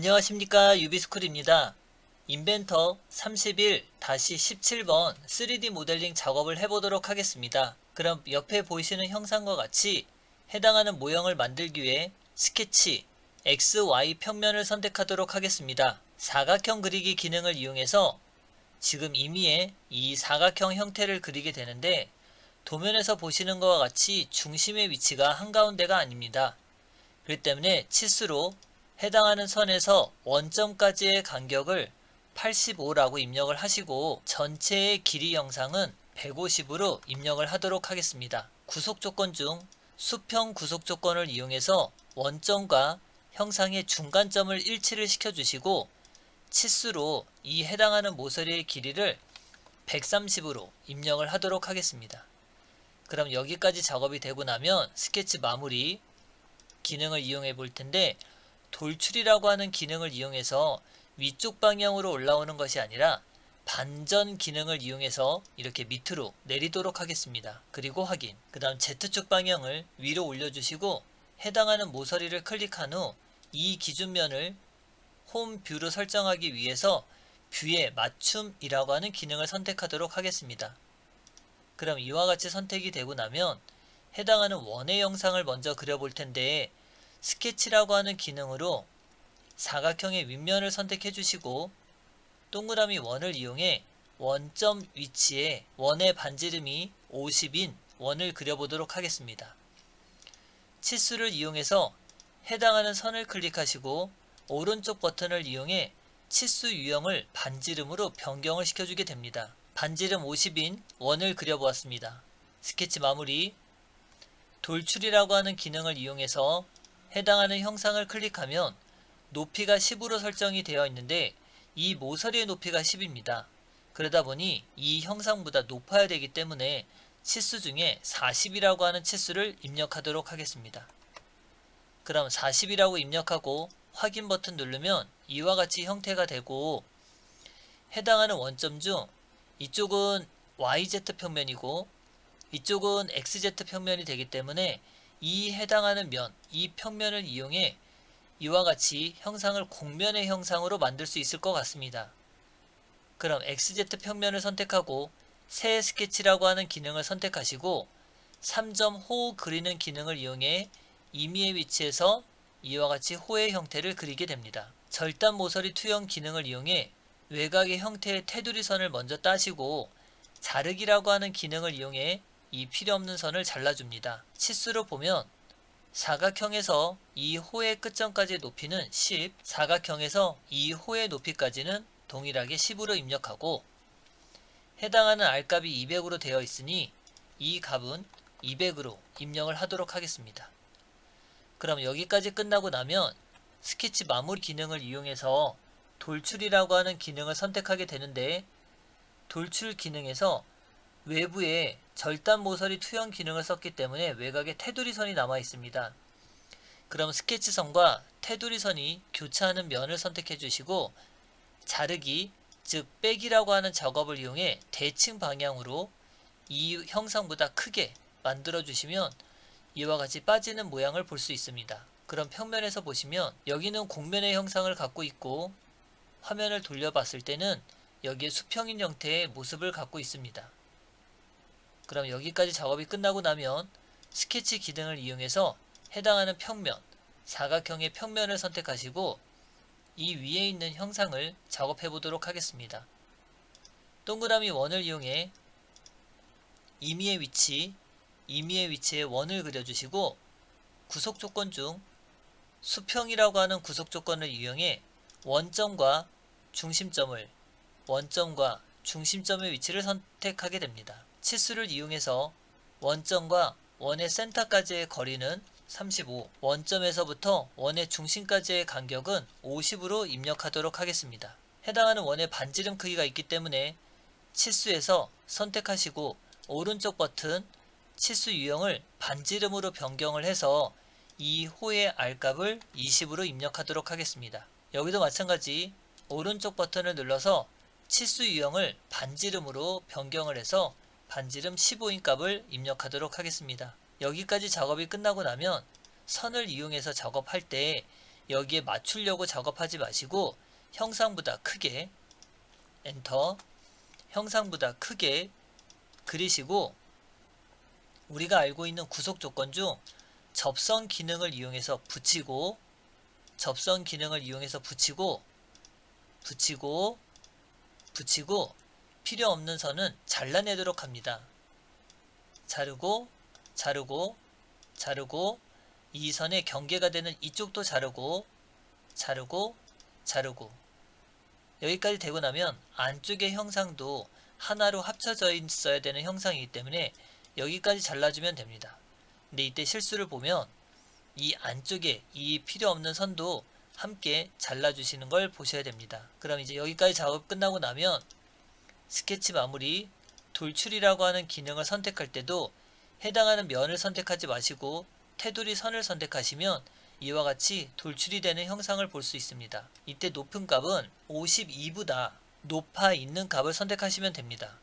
안녕하십니까, 유비스쿨입니다. 인벤터 31-17번 3D 모델링 작업을 해보도록 하겠습니다. 그럼 옆에 보이시는 형상과 같이 해당하는 모형을 만들기 위해 스케치 XY 평면을 선택하도록 하겠습니다. 사각형 그리기 기능을 이용해서 지금 임의의 이 사각형 형태를 그리게 되는데, 도면에서 보시는 것과 같이 중심의 위치가 한가운데가 아닙니다. 그렇기 때문에 치수로 해당하는 선에서 원점까지의 간격을 85라고 입력을 하시고, 전체의 길이 영상은 150으로 입력을 하도록 하겠습니다. 구속 조건 중 수평 구속 조건을 이용해서 원점과 형상의 중간점을 일치를 시켜주시고, 치수로 이 해당하는 모서리의 길이를 130으로 입력을 하도록 하겠습니다. 그럼 여기까지 작업이 되고 나면 스케치 마무리 기능을 이용해 볼 텐데, 돌출이라고 하는 기능을 이용해서 위쪽 방향으로 올라오는 것이 아니라 반전 기능을 이용해서 이렇게 밑으로 내리도록 하겠습니다. 그리고 확인. 그 다음 Z축 방향을 위로 올려주시고, 해당하는 모서리를 클릭한 후 이 기준면을 홈 뷰로 설정하기 위해서 뷰의 맞춤이라고 하는 기능을 선택하도록 하겠습니다. 그럼 이와 같이 선택이 되고 나면 해당하는 원의 영상을 먼저 그려볼 텐데, 스케치라고 하는 기능으로 사각형의 윗면을 선택해 주시고, 동그라미 원을 이용해 원점 위치에 원의 반지름이 50인 원을 그려보도록 하겠습니다. 치수를 이용해서 해당하는 선을 클릭하시고, 오른쪽 버튼을 이용해 치수 유형을 반지름으로 변경을 시켜주게 됩니다. 반지름 50인 원을 그려보았습니다. 스케치 마무리. 돌출이라고 하는 기능을 이용해서 해당하는 형상을 클릭하면 높이가 10으로 설정이 되어 있는데, 이 모서리의 높이가 10입니다. 그러다 보니 이 형상보다 높아야 되기 때문에 치수 중에 40이라고 하는 치수를 입력하도록 하겠습니다. 그럼 40이라고 입력하고 확인 버튼 누르면 이와 같이 형태가 되고, 해당하는 원점 중 이쪽은 YZ 평면이고 이쪽은 XZ 평면이 되기 때문에 이 해당하는 면, 이 평면을 이용해 이와 같이 형상을 곡면의 형상으로 만들 수 있을 것 같습니다. 그럼 XZ 평면을 선택하고 새 스케치라고 하는 기능을 선택하시고, 3점 호 그리는 기능을 이용해 임의의 위치에서 이와 같이 호의 형태를 그리게 됩니다. 절단 모서리 투영 기능을 이용해 외곽의 형태의 테두리 선을 먼저 따시고, 자르기라고 하는 기능을 이용해 이 필요없는 선을 잘라줍니다. 치수로 보면 사각형에서 이 호의 끝점까지의 높이는 10, 사각형에서 이 호의 높이까지는 동일하게 10으로 입력하고, 해당하는 R값이 200으로 되어 있으니 이 값은 200으로 입력을 하도록 하겠습니다. 그럼 여기까지 끝나고 나면 스케치 마무리 기능을 이용해서 돌출이라고 하는 기능을 선택하게 되는데, 돌출 기능에서 외부에 절단 모서리 투영 기능을 썼기 때문에 외곽에 테두리 선이 남아 있습니다. 그럼 스케치선과 테두리 선이 교차하는 면을 선택해 주시고, 자르기, 즉 빼기라고 하는 작업을 이용해 대칭 방향으로 이 형상보다 크게 만들어 주시면 이와 같이 빠지는 모양을 볼 수 있습니다. 그럼 평면에서 보시면 여기는 곡면의 형상을 갖고 있고, 화면을 돌려봤을 때는 여기에 수평인 형태의 모습을 갖고 있습니다. 그럼 여기까지 작업이 끝나고 나면 스케치 기능을 이용해서 해당하는 평면, 사각형의 평면을 선택하시고 이 위에 있는 형상을 작업해 보도록 하겠습니다. 동그라미 원을 이용해 임의의 위치에 원을 그려주시고, 구속 조건 중 수평이라고 하는 구속 조건을 이용해 원점과 중심점의 위치를 선택하게 됩니다. 치수를 이용해서 원점과 원의 센터까지의 거리는 35, 원점에서부터 원의 중심까지의 간격은 50으로 입력하도록 하겠습니다. 해당하는 원의 반지름 크기가 있기 때문에 치수에서 선택하시고 오른쪽 버튼 치수 유형을 반지름으로 변경을 해서 이 호의 R값을 20으로 입력하도록 하겠습니다. 여기도 마찬가지 오른쪽 버튼을 눌러서 치수 유형을 반지름으로 변경을 해서 반지름 15인 값을 입력하도록 하겠습니다. 여기까지 작업이 끝나고 나면 선을 이용해서 작업할 때 여기에 맞추려고 작업하지 마시고 형상보다 크게 엔터, 형상보다 크게 그리시고 우리가 알고 있는 구속 조건 중 접선 기능을 이용해서 붙이고 접선 기능을 이용해서 붙이고 필요 없는 선은 잘라내도록 합니다. 자르고 자르고 이 선의 경계가 되는 이쪽도 자르고 여기까지 되고 나면 안쪽의 형상도 하나로 합쳐져 있어야 되는 형상이기 때문에 여기까지 잘라주면 됩니다. 근데 이때 실수를 보면 이 안쪽에 이 필요 없는 선도 함께 잘라주시는 걸 보셔야 됩니다. 그럼 이제 여기까지 작업 끝나고 나면 스케치 마무리, 돌출이라고 하는 기능을 선택할 때도 해당하는 면을 선택하지 마시고 테두리 선을 선택하시면 이와 같이 돌출이 되는 형상을 볼 수 있습니다. 이때 높은 값은 52보다 높아 있는 값을 선택하시면 됩니다.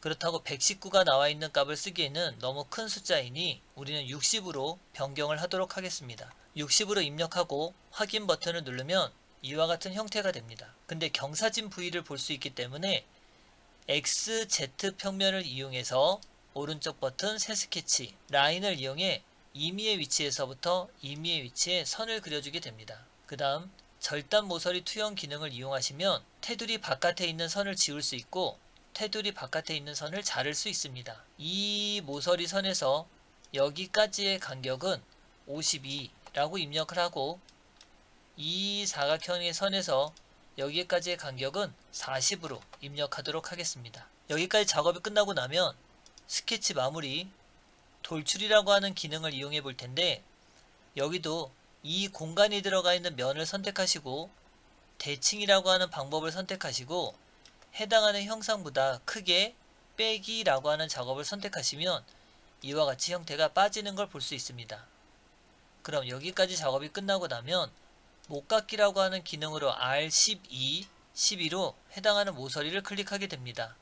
그렇다고 119가 나와 있는 값을 쓰기에는 너무 큰 숫자이니 우리는 60으로 변경을 하도록 하겠습니다. 60으로 입력하고 확인 버튼을 누르면 이와 같은 형태가 됩니다. 근데 경사진 부위를 볼 수 있기 때문에 XZ 평면을 이용해서 오른쪽 버튼 새 스케치 라인을 이용해 임의의 위치에서부터 임의의 위치에 선을 그려주게 됩니다. 그 다음 절단 모서리 투영 기능을 이용하시면 테두리 바깥에 있는 선을 지울 수 있고 테두리 바깥에 있는 선을 자를 수 있습니다. 이 모서리 선에서 여기까지의 간격은 52라고 입력을 하고 이 사각형의 선에서 여기까지의 간격은 40으로 입력하도록 하겠습니다. 여기까지 작업이 끝나고 나면 스케치 마무리, 돌출이라고 하는 기능을 이용해 볼 텐데 여기도 이 공간이 들어가 있는 면을 선택하시고 대칭이라고 하는 방법을 선택하시고 해당하는 형상보다 크게 빼기라고 하는 작업을 선택하시면 이와 같이 형태가 빠지는 걸 볼 수 있습니다. 그럼 여기까지 작업이 끝나고 나면 목깎기라고 하는 기능으로 R12, 12로 해당하는 모서리를 클릭하게 됩니다.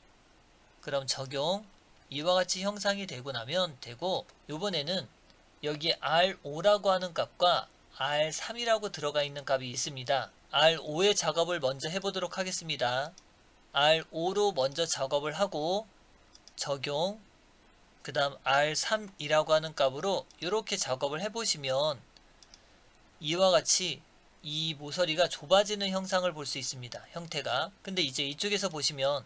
그럼 적용, 이와 같이 형상이 되고 나면 되고 요번에는 여기 R5라고 하는 값과 R3이라고 들어가 있는 값이 있습니다. R5의 작업을 먼저 해보도록 하겠습니다. R5로 먼저 작업을 하고 적용, 그 다음 R3이라고 하는 값으로 이렇게 작업을 해보시면 이와 같이 이 모서리가 좁아지는 형상을 볼 수 있습니다. 형태가. 근데 이제 이쪽에서 보시면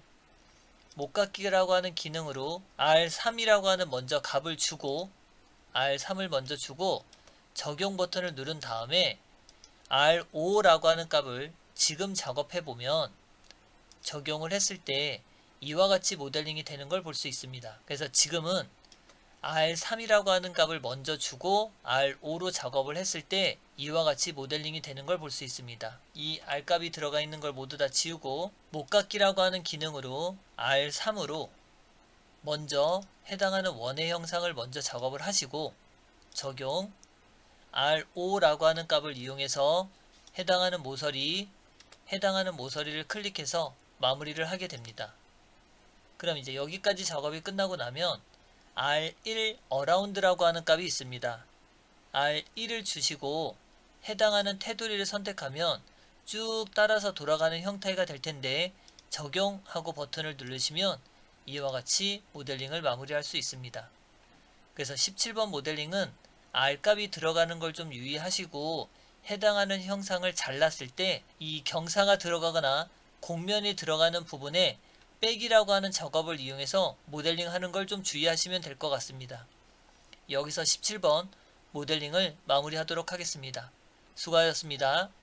목깎기라고 하는 기능으로 R3이라고 하는 먼저 값을 주고 R3을 먼저 주고 적용 버튼을 누른 다음에 R5라고 하는 값을 지금 작업해 보면 적용을 했을 때 이와 같이 모델링이 되는 걸 볼 수 있습니다. 그래서 지금은 R3이라고 하는 값을 먼저 주고 R5로 작업을 했을 때 이와 같이 모델링이 되는 걸 볼 수 있습니다. 이 R값이 들어가 있는 걸 모두 다 지우고 목깎기라고 하는 기능으로 R3으로 먼저 해당하는 원의 형상을 먼저 작업을 하시고 적용, R5라고 하는 값을 이용해서 해당하는 모서리를 클릭해서 마무리를 하게 됩니다. 그럼 이제 여기까지 작업이 끝나고 나면 R1 어라운드라고 하는 값이 있습니다. R1을 주시고 해당하는 테두리를 선택하면 쭉 따라서 돌아가는 형태가 될 텐데 적용하고 버튼을 누르시면 이와 같이 모델링을 마무리할 수 있습니다. 그래서 17번 모델링은 R값이 들어가는 걸 좀 유의하시고 해당하는 형상을 잘랐을 때 이 경사가 들어가거나 곡면이 들어가는 부분에 빼기라고 하는 작업을 이용해서 모델링 하는 걸 좀 주의하시면 될 것 같습니다. 여기서 17번 모델링을 마무리하도록 하겠습니다. 수고하셨습니다.